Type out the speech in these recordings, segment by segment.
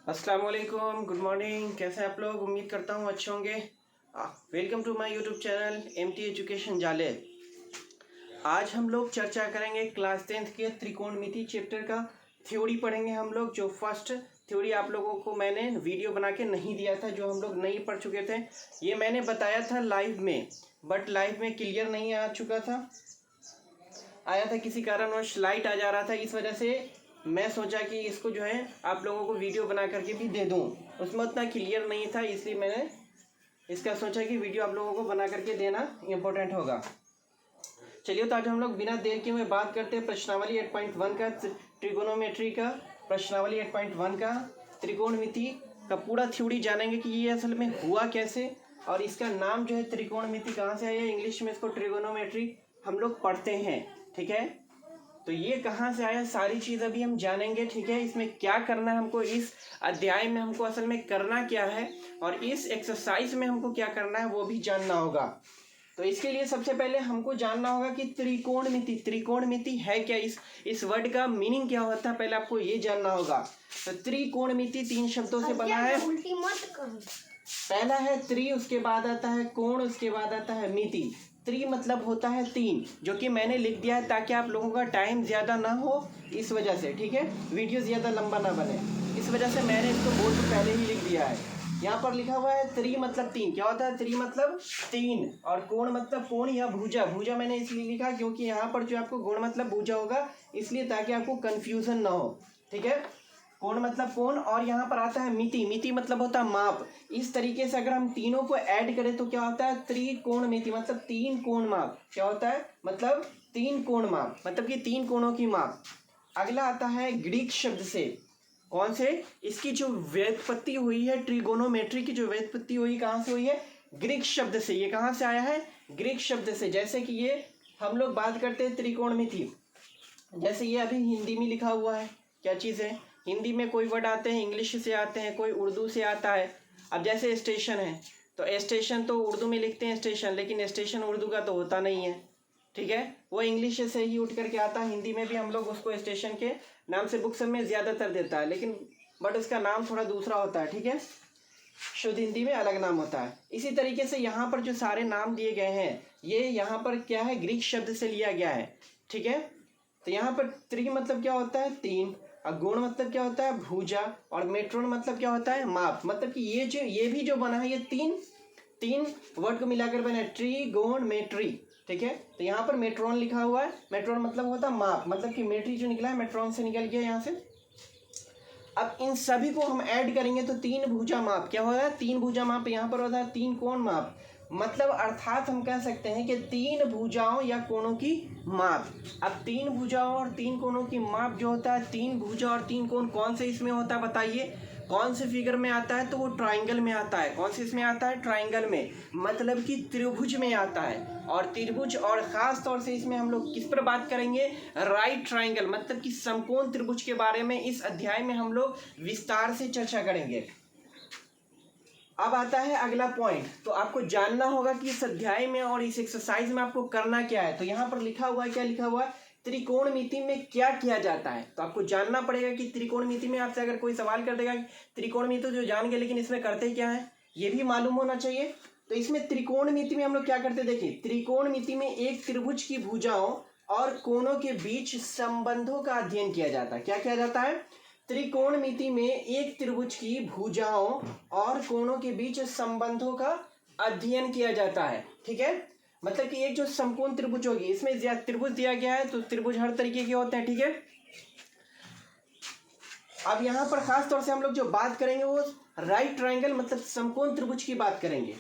अस्सलाम वालेकुम, good morning. कैसे हैं आप लोग? उम्मीद करता हूँ अच्छे होंगे। Welcome to my YouTube channel MT education जाले। आज हम लोग चर्चा करेंगे क्लास 10th के त्रिकोणमिति चैप्टर का थ्योरी पढ़ेंगे हम लोग। जो फर्स्ट थ्योरी आप लोगों को मैंने वीडियो बना के नहीं दिया था, जो हम लोग नहीं पढ़ चुके थे, ये मैंने बताया था लाइव में, बट लाइव में क्लियर नहीं आ चुका था, आया था किसी कारणवश लाइट आ जा रहा था। इस वजह से मैं सोचा कि इसको जो है आप लोगों को वीडियो बना करके भी दे दूं। उसमें उतना क्लियर नहीं था, इसलिए मैंने इसका सोचा कि वीडियो आप लोगों को बना करके देना इम्पोर्टेंट होगा। चलिए, तो आज हम लोग बिना देर के हुए बात करते हैं प्रश्नावली 8.1 का, ट्रिगोनोमेट्री का, प्रश्नावली 8.1 का त्रिकोणमिति का पूरा थ्योरी जानेंगे कि ये असल में हुआ कैसे, और इसका नाम जो है त्रिकोणमिति कहाँ से आया। इंग्लिश में इसको ट्रिगोनोमेट्री हम लोग पढ़ते हैं, ठीक है। तो ये कहाँ से आया, सारी चीज़ अभी हम जानेंगे, ठीक है। इसमें क्या करना है हमको, इस अध्याय में हमको असल में करना क्या है, और इस एक्सरसाइज में हमको क्या करना है वो भी जानना होगा। तो इसके लिए सबसे पहले हमको जानना होगा कि त्रिकोणमिति, त्रिकोणमिति है क्या, इस वर्ड का मीनिंग क्या होता है, पहले आपको ये जानना होगा। तो त्रिकोणमिति 3 शब्दों से बना है। पहला है त्रि, उसके बाद आता है कोण, उसके बाद आता है मिति। त्रि मतलब होता है 3, जो कि मैंने लिख दिया है ताकि आप लोगों का टाइम ज़्यादा ना हो, इस वजह से, ठीक है, वीडियो ज़्यादा लंबा ना बने, इस वजह से मैंने इसको बोर्ड पर पहले ही लिख दिया है। यहाँ पर लिखा हुआ है त्रि मतलब 3। क्या होता है त्रि मतलब 3, और कोण मतलब कोण या भुजा। भुजा मैंने इसलिए लिखा क्योंकि यहाँ पर जो आपको कोण मतलब भुजा होगा, इसलिए ताकि आपको कन्फ्यूज़न ना हो, ठीक है। कोण मतलब कोण, और यहाँ पर आता है मिति। मिति मतलब होता है माप। इस तरीके से अगर हम तीनों को ऐड करें तो क्या होता है त्रिकोणमिति, मतलब 3 कोण माप। क्या होता है, मतलब 3 कोण माप, मतलब कि 3 कोणों की माप। अगला आता है ग्रीक शब्द से। कौन से? इसकी जो व्युत्पत्ति हुई है, ट्रिगोनोमेट्री की जो व्युत्पत्ति हुई, कहाँ से हुई है? ग्रीक शब्द से। ये कहाँ से आया है? ग्रीक शब्द से। जैसे कि ये हम लोग बात करते हैं त्रिकोणमिति, जैसे ये अभी हिंदी में लिखा हुआ है। क्या चीज़ है? हिंदी में कोई वर्ड आते हैं, इंग्लिश से आते हैं, कोई उर्दू से आता है। अब जैसे स्टेशन है, तो स्टेशन तो उर्दू में लिखते हैं स्टेशन, लेकिन स्टेशन उर्दू का तो होता नहीं है, ठीक है। वो इंग्लिश से ही उठ करके आता है। हिंदी में भी हम लोग उसको स्टेशन के नाम से बुक्स में ज़्यादातर देता है, लेकिन बट उसका नाम थोड़ा दूसरा होता है, ठीक है। शुद्ध हिंदी में अलग नाम होता है। इसी तरीके से यहाँ पर जो सारे नाम दिए गए हैं, ये यहाँ पर क्या है, ग्रीक शब्द से लिया गया है, ठीक है। तो यहाँ पर त्रि मतलब क्या होता है 3, और गुण मतलब क्या होता है भुजा, और मेट्रोन मतलब क्या होता है माप। मतलब कि ये भी जो बना है, ये तीन वर्ड को मिलाकर बना है, ट्रिगोनमेट्री, ठीक है। तो यहाँ पर मेट्रोन लिखा हुआ है। मेट्रोन मतलब होता है माप, मतलब कि मेट्री जो निकला है मेट्रोन से निकल गया यहाँ से। अब इन सभी को हम ऐड करेंगे तो 3 भुजा माप। क्या होगा? 3 भुजा माप। यहाँ पर होता है 3 कोण माप, मतलब अर्थात हम कह सकते हैं कि 3 भुजाओं या कोणों की माप। अब 3 भुजाओं और 3 कोणों की माप जो होता है, 3 भुजा और 3 कोण कौन से इसमें होता है बताइए? कौन से फिगर में आता है? तो वो ट्राइंगल में आता है। कौन से इसमें आता है? ट्राइंगल में, मतलब कि त्रिभुज में आता है। और त्रिभुज, और ख़ास तौर से इसमें हम लोग किस पर बात करेंगे? राइट ट्राइंगल, मतलब कि समकोण त्रिभुज के बारे में इस अध्याय में हम लोग विस्तार से चर्चा करेंगे। अब आता है अगला पॉइंट। तो आपको जानना होगा कि इस अध्याय में और इस एक्सरसाइज में आपको करना क्या है। तो यहाँ पर लिखा हुआ है, क्या लिखा हुआ है? त्रिकोणमिति में क्या किया जाता है। तो आपको जानना पड़ेगा कि त्रिकोणमिति में आपसे अगर कोई सवाल कर देगा कि त्रिकोणमिति तो जान गए, लेकिन इसमें करते क्या है, ये भी मालूम होना चाहिए। तो इसमें त्रिकोणमिति में हम लोग क्या करते, देखिए, त्रिकोणमिति में एक त्रिभुज की भुजाओं और कोणों के बीच संबंधों का अध्ययन किया जाता है। क्या किया जाता है? त्रिकोणमिति में एक त्रिभुज की भुजाओं और कोणों के बीच संबंधों का अध्ययन किया जाता है, ठीक है। मतलब कि एक जो समकोण त्रिभुज होगी, इसमें त्रिभुज दिया गया है, तो त्रिभुज हर तरीके के होते हैं, ठीक है। अब यहाँ पर खास तौर से हम लोग जो बात करेंगे वो राइट ट्राइंगल, मतलब समकोण त्रिभुज की बात करेंगे।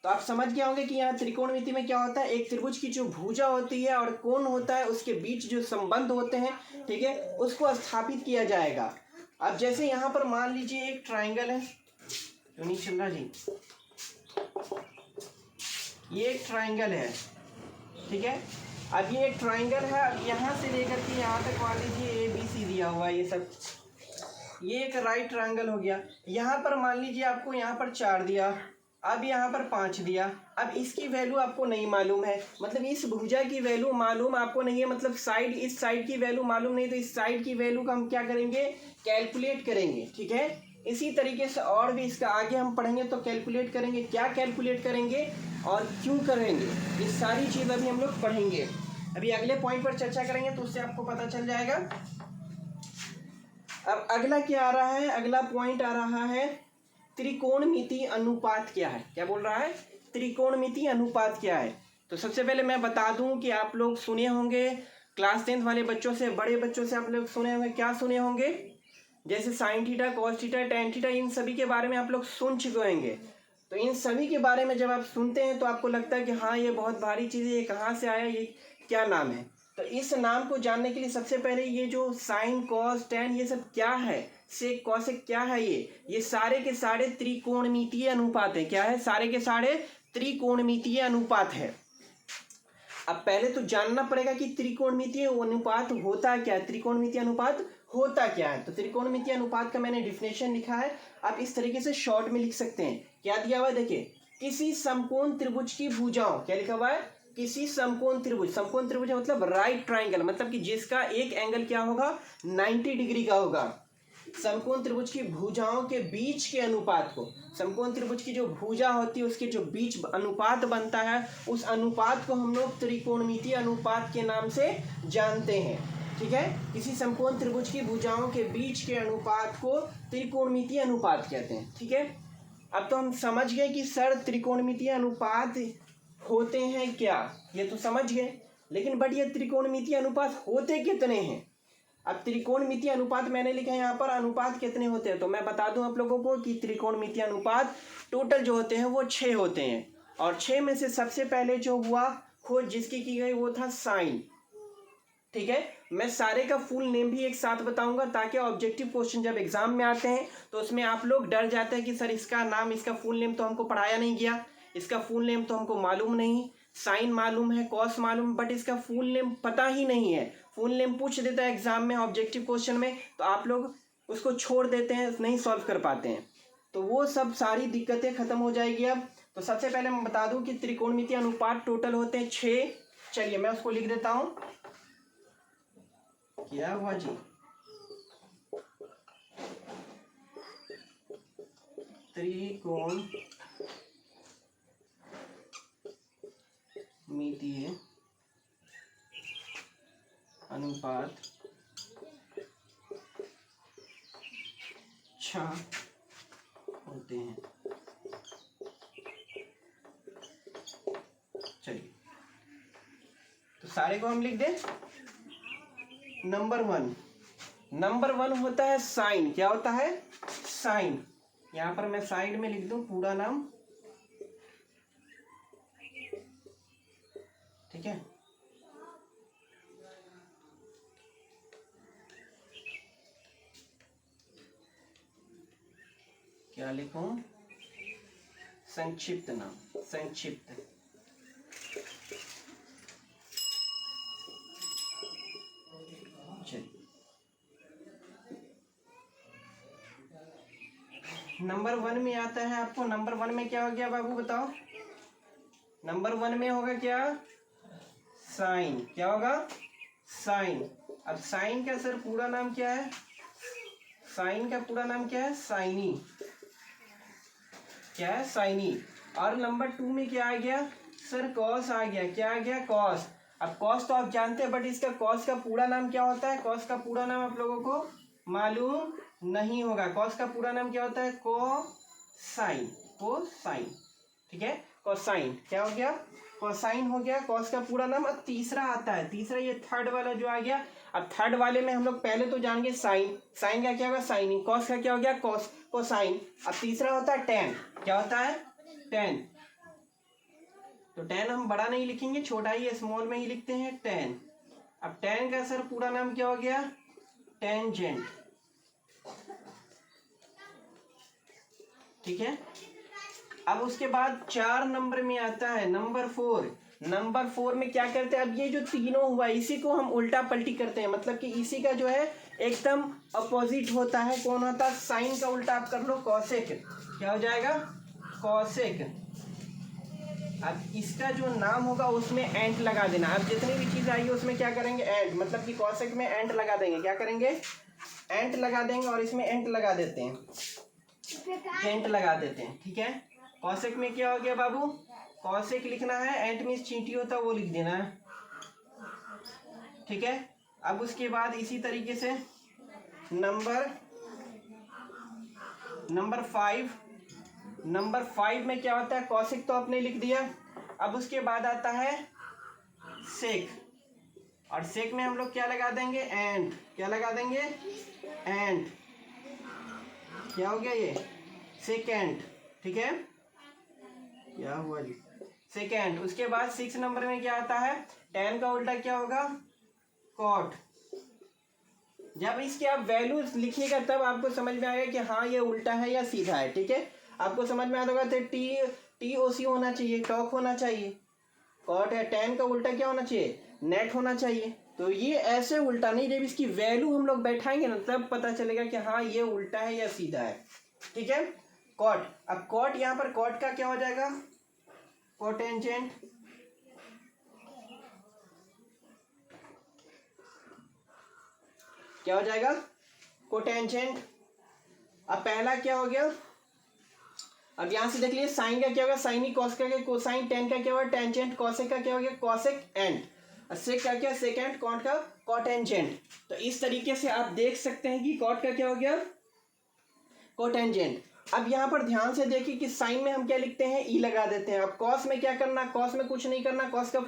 तो आप समझ गए होंगे कि यहाँ त्रिकोणमिति में क्या होता है, एक त्रिभुज की जो भुजा होती है और कोण होता है, उसके बीच जो संबंध होते हैं, ठीक है, उसको स्थापित किया जाएगा। अब जैसे यहाँ पर मान लीजिए एक ट्राइंगल है, क्यों नहीं चल रहा जी, ये एक ट्राइंगल है, ठीक है। अब ये एक ट्राइंगल है, अब यहाँ से लेकर के यहाँ तक मान लीजिए ABC दिया हुआ है, ये सब, ये एक राइट ट्राइंगल हो गया। यहाँ पर मान लीजिए आपको यहाँ पर 4 दिया, अब यहाँ पर 5 दिया। अब इसकी वैल्यू आपको नहीं मालूम है, मतलब इस भुजा की वैल्यू मालूम आपको नहीं है, मतलब साइड, इस साइड की वैल्यू मालूम नहीं, तो इस साइड की वैल्यू का हम क्या करेंगे, कैलकुलेट करेंगे, ठीक है। इसी तरीके से और भी इसका आगे हम पढ़ेंगे तो कैलकुलेट करेंगे, क्या कैलकुलेट करेंगे और क्यों करेंगे, ये सारी चीज़ अभी हम लोग पढ़ेंगे। अभी अगले पॉइंट पर चर्चा करेंगे तो उससे आपको पता चल जाएगा। अब अगला क्या आ रहा है, अगला पॉइंट आ रहा है त्रिकोणमितीय अनुपात क्या है। क्या बोल रहा है, त्रिकोणमितीय अनुपात क्या है। तो सबसे पहले मैं बता दूं कि आप लोग सुने होंगे क्लास 10 वाले बच्चों से, बड़े बच्चों से आप लोग सुने होंगे, क्या सुने होंगे, जैसे sine theta, cos theta, tan theta, इन सभी के बारे में आप लोग सुन चुके होंगे। तो इन सभी के बारे में जब आप सुनते हैं तो आपको लगता है कि हाँ ये बहुत भारी चीज़ है, ये कहाँ से आया, ये क्या नाम है। तो इस नाम को जानने के लिए सबसे पहले ये जो साइन कॉस टेन ये सब क्या है, सेक कॉसेक क्या है, ये सारे के सारे त्रिकोणमितीय अनुपात है। क्या है, सारे के सारे त्रिकोणमितीय अनुपात है। अब पहले तो जानना पड़ेगा कि त्रिकोणमितीय अनुपात होता क्या है, त्रिकोणमितीय अनुपात होता क्या है। तो त्रिकोणमितीय अनुपात का मैंने डिफिनेशन लिखा है, आप इस तरीके से शॉर्ट में लिख सकते हैं। क्या दिया हुआ है देखिए, किसी समकोण त्रिभुज की भुजाओं, क्या लिखा हुआ है, किसी समकोण त्रिभुज, समकोण त्रिभुज मतलब राइट ट्राइंगल, मतलब कि जिसका एक एंगल क्या होगा 90 डिग्री का होगा। समकोण त्रिभुज की भुजाओं के बीच के अनुपात को, समकोण त्रिभुज की जो भुजा होती है उसके जो बीच अनुपात बनता है, उस अनुपात को हम लोग त्रिकोणमितीय अनुपात के नाम से जानते हैं। ठीक है, किसी समकोण त्रिभुज की भुजाओं के बीच के अनुपात को त्रिकोणमितीय अनुपात कहते हैं। ठीक है, अब तो हम समझ गए कि सर त्रिकोणमितीय अनुपात होते हैं क्या, ये तो समझ गए, लेकिन बट ये त्रिकोणमितीय अनुपात होते कितने हैं। अब त्रिकोणमितीय अनुपात मैंने लिखा है यहाँ पर, अनुपात कितने होते हैं, तो मैं बता दूं आप लोगों को कि त्रिकोणमितीय अनुपात टोटल जो होते हैं वो 6 होते हैं। और 6 में से सबसे पहले जो हुआ खोज जिसकी की गई वो था साइन। ठीक है, मैं सारे का फुल नेम भी एक साथ बताऊंगा ताकि ऑब्जेक्टिव क्वेश्चन जब एग्जाम में आते हैं तो उसमें आप लोग डर जाते हैं कि सर इसका नाम, इसका फुल नेम तो हमको पढ़ाया नहीं गया, इसका फुल नेम तो हमको मालूम नहीं, साइन मालूम है, कॉस मालूम, बट इसका फुल नेम पता ही नहीं है। फुल नेम पूछ देता है एग्जाम में ऑब्जेक्टिव क्वेश्चन में तो आप लोग उसको छोड़ देते हैं, नहीं सॉल्व कर पाते हैं। तो वो सब सारी दिक्कतें खत्म हो जाएगी। अब तो सबसे पहले मैं बता दूं कि त्रिकोणमितीय अनुपात टोटल होते हैं 6। चलिए मैं उसको लिख देता हूं। क्या हुआ जी, त्रिकोणमितीय अनुपात 6 होते हैं। चलिए तो सारे को हम लिख दें। नंबर 1 होता है साइन। क्या होता है, साइन। यहां पर मैं साइड में लिख दूं पूरा नाम। ठीक है, क्या लिखूं, संक्षिप्त नाम, संक्षिप्त। नंबर 1 में आता है आपको, नंबर 1 में क्या हो गया बाबू बताओ, नंबर 1 में होगा क्या, साइन। क्या होगा, साइन। अब साइन का सर पूरा नाम क्या है, साइन का पूरा नाम क्या है, साइनी। क्या है, साइनी। और नंबर 2 में क्या आ गया सर, कॉस आ गया। क्या आ गया, कॉस। अब कॉस तो आप जानते हैं, बट इसका कॉस का पूरा नाम क्या होता है, कॉस का पूरा नाम आप लोगों को मालूम नहीं होगा। कॉस का पूरा नाम क्या होता है, कोसाइन, कोसाइन। ठीक है, कोसाइन। क्या हो गया, कोसाइन हो गया कॉस का पूरा नाम। अब तीसरा आता है, तीसरा ये थर्ड वाला जो आ गया। अब थर्ड वाले में हम लोग पहले तो जानेंगे साइन, साइन का क्या होगा, साइनिंग। कॉस का क्या हो गया, कॉस, कोसाइन। अब तीसरा होता है टेन। क्या होता है, टेन। तो टेन हम बड़ा नहीं लिखेंगे, छोटा ही स्मॉल में ही लिखते हैं, टेन। अब टेन का सर पूरा नाम क्या हो गया, टेंजेंट। ठीक है, अब उसके बाद 4 नंबर में आता है नंबर 4। नंबर 4 में क्या करते हैं, अब ये जो तीनों हुआ इसी को हम उल्टा पलटी करते हैं, मतलब कि इसी का जो है एकदम अपोजिट होता है। कौन होता है, साइन का उल्टा आप कर लो, कॉसेक। क्या हो जाएगा, कॉसेक। अब इसका जो नाम होगा उसमें एंड लगा देना। अब जितनी भी चीज आई है उसमें क्या करेंगे, एंड, मतलब कि कॉसेक में एंड लगा देंगे। क्या करेंगे, एंड लगा देंगे और इसमें एंड लगा देते हैं। जेंट लगा देते हैं, ठीक है। कॉसेक में क्या हो गया बाबू, कॉसेक लिखना है, एंट मीन्स चींटी होता है वो लिख देना है, ठीक है। अब उसके बाद इसी तरीके से नंबर 5 में क्या होता है, कॉसेक तो आपने लिख दिया। अब उसके बाद आता है सेक, और सेक में हम लोग क्या लगा देंगे, एंड। क्या लगा देंगे, एंड। क्या हो गया ये, सेकेंड, ठीक है। क्या हुआ जी, सेकेंड। उसके बाद 6 नंबर में क्या आता है, टेन का उल्टा क्या होगा, कॉट। जब इसके आप वैल्यूज लिखिएगा तब आपको समझ में आएगा कि हाँ ये उल्टा है या सीधा है, ठीक है। आपको समझ में आता होगा तो टी ओ सी होना चाहिए, टॉक होना चाहिए, कॉट है। टेन का उल्टा क्या होना चाहिए, नेट होना चाहिए। तो ये ऐसे उल्टा नहीं, जब इसकी वैल्यू हम लोग बैठाएंगे ना तब पता चलेगा कि हाँ ये उल्टा है या सीधा है, ठीक है। कॉट, अब कॉट यहाँ पर कॉट का क्या हो जाएगा, कोटेंजेंट। क्या हो जाएगा, कोटेंजेंट। अब पहला क्या हो गया, अब यहां से देख लीजिए साइन का क्या होगा, साइनी कॉस का कोसाइन, टेन का क्या होगा, टेंजेंट, कॉसेक का क्या हो गया, कॉसेक एंड, सेक का क्या, सेकेंड, कॉट का कोटेंजेंट। तो इस तरीके से आप देख सकते हैं कि कॉट का क्या हो गया, कोटेंजेंट। अब यहाँ पर ध्यान से देखिए कि साइन में हम क्या लिखते हैं, ई लगा देते हैं। अब कॉस में क्या करना, कॉस में कुछ नहीं करना, कॉस का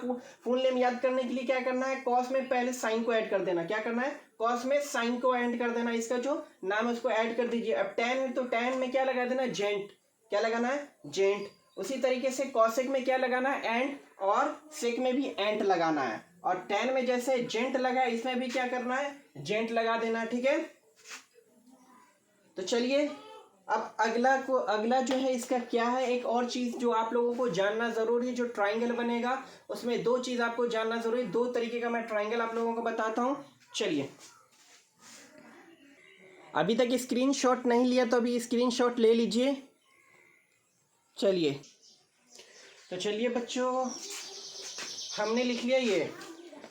फुल नेम याद करने के लिए क्या करना है, कॉस में पहले साइन को ऐड कर देना। क्या करना है, कॉस में साइन को ऐड कर देना, इसका जो नाम है उसको ऐड कर दीजिए। अब टेन है तो टेन में क्या लगा देना, जेंट। क्या लगाना है, जेंट। उसी तरीके से कॉसेक में क्या लगाना है, एंड, और सेक में भी एंट लगाना है। और टेन में जैसे जेंट लगा इसमें भी क्या करना है, जेंट लगा देना, ठीक है। तो चलिए अब अगला जो है इसका क्या है, एक और चीज जो आप लोगों को जानना जरूरी है, जो ट्राइंगल बनेगा उसमें दो चीज आपको जानना जरूरी, दो तरीके का मैं ट्राइंगल आप लोगों को बताता हूं। चलिए, अभी तक स्क्रीनशॉट नहीं लिया तो अभी स्क्रीनशॉट ले लीजिए। चलिए, तो चलिए बच्चों, हमने लिख लिया ये।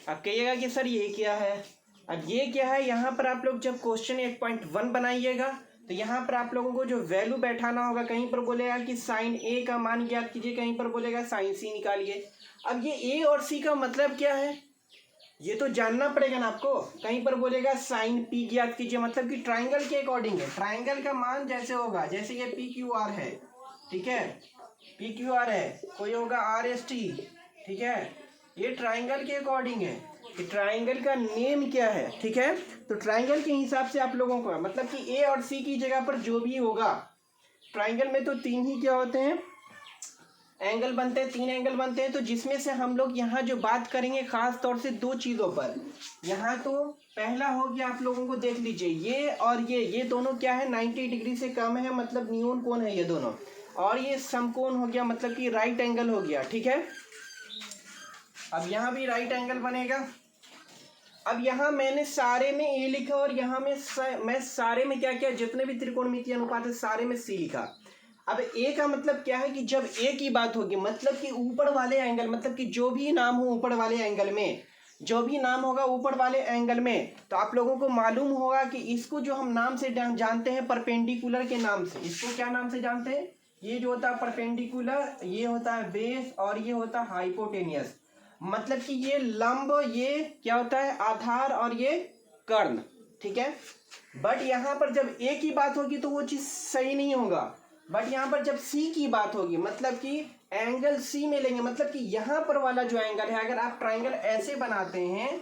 अब कहिएगा कि सर ये क्या है, अब ये क्या है, यहाँ पर आप लोग जब क्वेश्चन 1.1 बनाइएगा तो यहाँ पर आप लोगों को जो वैल्यू बैठाना होगा, कहीं पर बोलेगा कि साइन ए का मान ज्ञात कीजिए, कहीं पर बोलेगा साइन सी निकालिए। अब ये ए और सी का मतलब क्या है ये तो जानना पड़ेगा ना आपको। कहीं पर बोलेगा साइन पी ज्ञात कीजिए, मतलब कि ट्राइंगल के अकॉर्डिंग है। ट्राइंगल का मान जैसे होगा, जैसे ये पी क्यू आर है, ठीक है, पी क्यू आर है, कोई होगा आर एस टी, ठीक है, ये ट्राइंगल के अकॉर्डिंग है कि ट्राइंगल का नेम क्या है, ठीक है। तो ट्राइंगल के हिसाब से आप लोगों को मतलब कि ए और सी की जगह पर जो भी होगा, ट्राइंगल में तो तीन ही क्या होते हैं, एंगल बनते हैं, तीन एंगल बनते हैं। तो जिसमें से हम लोग यहाँ जो बात करेंगे खास तौर से दो चीज़ों पर। यहाँ तो पहला हो गया, आप लोगों को देख लीजिए, ये और ये दोनों क्या है, 90 डिग्री से कम है, मतलब न्यून कोण है ये दोनों। और ये समकोण हो गया, मतलब कि राइट एंगल हो गया, ठीक है। अब यहाँ भी राइट एंगल बनेगा। अब यहाँ मैंने सारे में ए लिखा और यहाँ में मैं सारे में क्या किया, जितने भी त्रिकोणमितीय अनुपात है सारे में सी लिखा। अब ए का मतलब क्या है कि जब ए की बात होगी, मतलब कि ऊपर वाले एंगल, मतलब कि जो भी नाम हो ऊपर वाले एंगल में, जो भी नाम होगा ऊपर वाले एंगल में, तो आप लोगों को मालूम होगा कि इसको जो हम नाम से जानते हैं परपेंडिकुलर के नाम से। इसको क्या नाम से जानते हैं, ये जो होता है परपेंडिकुलर, ये होता है बेस, और ये होता है हाइपोटेनियस। मतलब कि ये लंब, ये क्या होता है आधार, और ये कर्ण, ठीक है। बट यहाँ पर जब ए की बात होगी तो वो चीज सही नहीं होगा। बट यहाँ पर जब सी की बात होगी, मतलब कि एंगल सी में लेंगे, मतलब कि यहाँ पर वाला जो एंगल है, अगर आप ट्राइंगल ऐसे बनाते हैं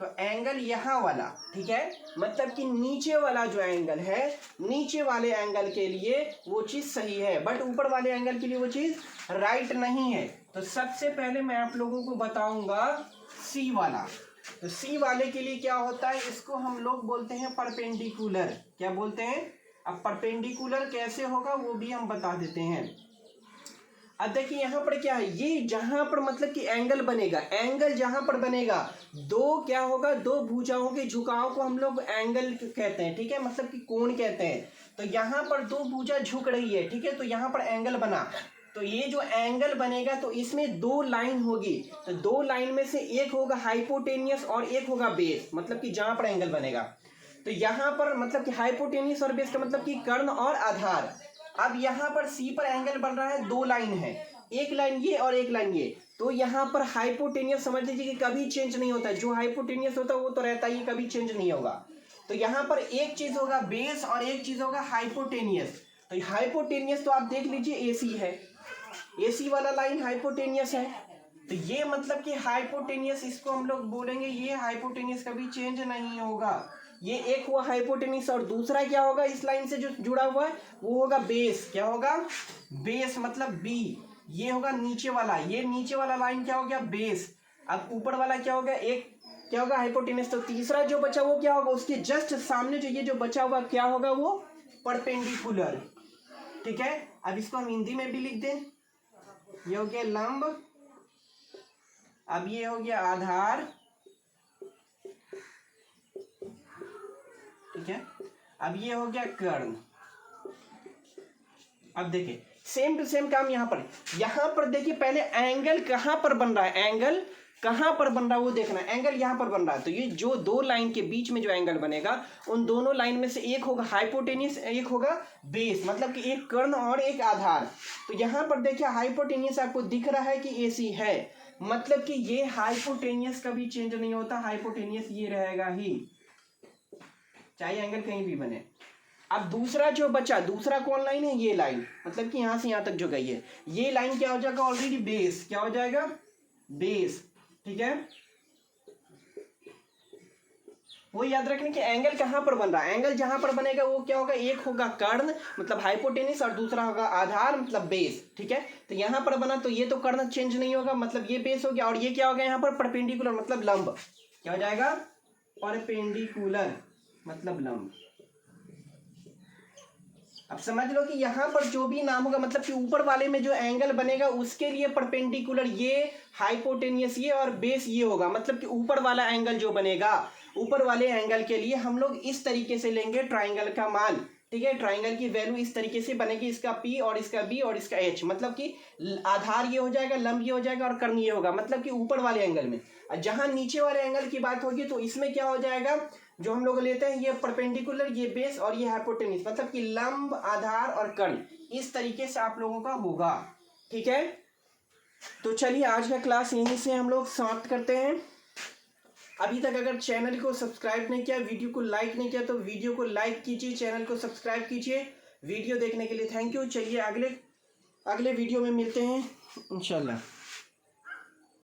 तो एंगल यहाँ वाला, ठीक है, मतलब कि नीचे वाला जो एंगल है, नीचे वाले एंगल के लिए वो चीज़ सही है, बट ऊपर वाले एंगल के लिए वो चीज़ राइट नहीं है। तो सबसे पहले मैं आप लोगों को बताऊंगा सी वाला। तो सी वाले के लिए क्या होता है, इसको हम लोग बोलते हैं परपेंडिकुलर। क्या बोलते हैं, अब परपेंडिकुलर कैसे होगा वो भी हम बता देते हैं। अब देखिए यहाँ पर क्या है, ये जहां पर मतलब कि एंगल बनेगा, एंगल जहां पर बनेगा, दो क्या होगा, दो भुजाओं के झुकाव को हम लोग एंगल कहते हैं, ठीक है, मतलब कि कोण कहते हैं। तो यहाँ पर दो भुजा झुक रही है, ठीक है, तो यहाँ पर एंगल बना। तो ये जो एंगल बनेगा तो इसमें दो लाइन होगी, तो दो लाइन में से एक होगा हाइपोटेनियस और एक होगा बेस, मतलब कि जहां पर एंगल बनेगा। तो यहाँ पर मतलब कि हाइपोटेनियस और बेस का मतलब कि कर्ण और आधार। अब यहाँ पर सी पर एंगल बन रहा है, दो लाइन है, एक लाइन ये और एक लाइन ये, तो यहाँ पर हाइपोटेनियस समझ लीजिए कि कभी चेंज नहीं होता है, जो हाइपोटेनियस होता है वो तो रहता ही, कभी चेंज नहीं होगा। तो यहाँ पर एक चीज होगा बेस और एक चीज होगा हाइपोटेनियस। तो हाइपोटेनियस तो आप देख लीजिए एसी है, एसी वाला लाइन हाइपोटेनियस है, तो ये मतलब कि हाइपोटेनियस इसको हम लोग बोलेंगे, ये हाइपोटेनियस कभी चेंज नहीं होगा। ये एक हुआ हाइपोटेनियस और दूसरा क्या होगा इस लाइन से जो जुड़ा हुआ है वो होगा बेस। क्या होगा? बेस मतलब बी। ये होगा नीचे वाला, ये नीचे वाला लाइन क्या हो गया? बेस। अब ऊपर वाला क्या हो गया? एक क्या होगा? हाइपोटेनियस। तो तीसरा जो बचा वो क्या होगा? उसके जस्ट सामने जो ये जो बचा हुआ क्या होगा? वो परपेंडिकुलर। ठीक है, अब इसको हम हिंदी में भी लिख दें, ये हो गया लंब, अब ये हो गया आधार, ठीक है, अब ये हो गया कर्ण। अब देखिए सेम टू सेम काम यहां पर देखिए, पहले एंगल कहां पर बन रहा है, एंगल कहां पर बन रहा है वो देखना है। एंगल यहां पर बन रहा है, तो ये जो दो लाइन के बीच में जो एंगल बनेगा उन दोनों लाइन में से एक होगा हाइपोटेनियस, एक होगा बेस, मतलब कि एक कर्ण और एक आधार। तो यहां पर देखिए हाइपोटेनियस आपको दिख रहा है कि एसी है, मतलब कि ये हाइपोटेनियस कभी चेंज नहीं होता, हाइपोटेनियस ये रहेगा ही, चाहे एंगल कहीं भी बने। अब दूसरा जो बचा, दूसरा कौन लाइन है? ये लाइन, मतलब कि यहां से यहां तक जो गई है ये लाइन क्या हो जाएगा? Already base. क्या हो जाएगा? बेस। ठीक है, वो याद रखने कि एंगल कहां पर बन रहा है, एंगल जहां पर बनेगा वो क्या होगा? एक होगा कर्ण मतलब हाइपोटेनियस और दूसरा होगा आधार मतलब बेस। ठीक है, तो यहां पर बना तो ये तो कर्ण चेंज नहीं होगा, मतलब ये बेस हो गया, और ये क्या हो गया यहाँ पर? परपेंडिकुलर मतलब लंब। क्या हो जाएगा? परपेंडिकुलर मतलब लंब। अब समझ लो कि यहाँ पर जो भी नाम होगा, मतलब कि ऊपर वाले में जो एंगल बनेगा उसके लिए परपेंडिकुलर ये, हाइपोटेनियस ये और बेस ये होगा, मतलब कि ऊपर वाला एंगल जो बनेगा, ऊपर वाले एंगल के लिए हम लोग इस तरीके से लेंगे ट्राइंगल का मान। ठीक है, ट्राइंगल की वैल्यू इस तरीके से बनेगी, इसका पी और इसका बी और इसका एच, मतलब कि आधार ये हो जाएगा, लंब ये हो जाएगा और कर्ण ये होगा, मतलब कि ऊपर वाले एंगल में। जहां नीचे वाले एंगल की बात होगी तो इसमें क्या हो जाएगा? जो हम लोग लेते हैं ये परपेंडिकुलर, ये बेस और ये हाइपोटेनियस, मतलब कि लंब, आधार और कर्ण, इस तरीके से आप लोगों का होगा। ठीक है, तो चलिए आज का क्लास यहीं से हम लोग समाप्त करते हैं। अभी तक अगर चैनल को सब्सक्राइब नहीं किया, वीडियो को लाइक नहीं किया, तो वीडियो को लाइक कीजिए, चैनल को सब्सक्राइब कीजिए। वीडियो देखने के लिए थैंक यू। चलिए अगले वीडियो में मिलते हैं इंशाल्लाह।